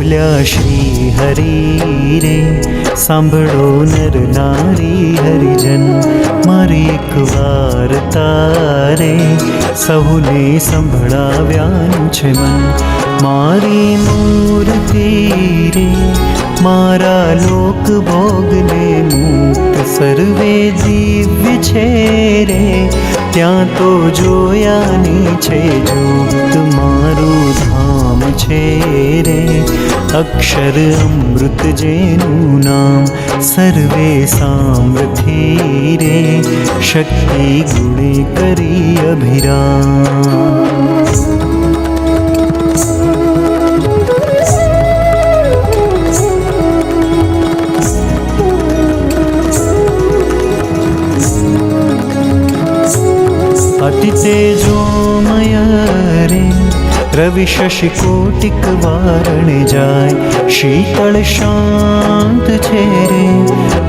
બોલ્યા શ્રી હરિ રે, સાંભળો નર નારી હરિજન, મારી એક વાર્તા રે સહુને સંભળાવ્યાનું છે મન. મારી મૂર્તિ રે મારા લોક ભોગને મુક્ત સર્વે દિવ્ય છે રે, ત્યાં તો જોયાની છે જોત મારું ધામ છે રે. અક્ષર અમૃત જેનું નામ સર્વે સામ્રથી રે, શક્તિ ગુણે કરી અભિરામ. अति तेजोमय रे रवि शशि कोटिक वारण जाय, शीतल शांत छे रे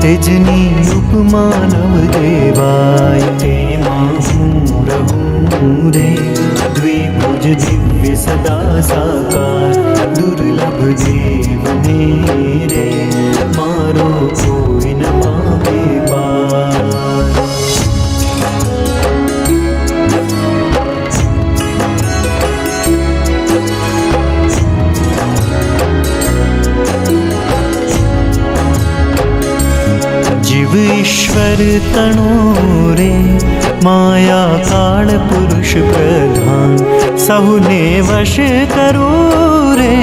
तेजनी उपमा नव देवाय. तेमां हूँ रहूं रे द्विभुज दिव्य सदा साकार, दुर्लभ देवने रे मारो कोई न पावे पार. जीव ईश्वर तणो रे माया काल पुरुष प्रधान, सहुने वश करो रे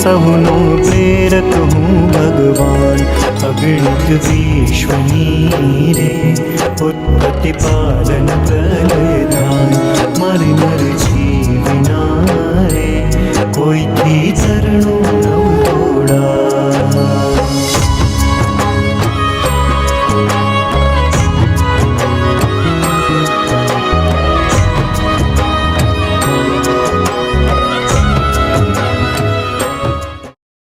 सहुनो प्रेरक हूँ भगवान. अगणित विश्वनी रे उत्पत्ति पालन प्रलय धान, मर मर जीवना रे कोई थी चरणों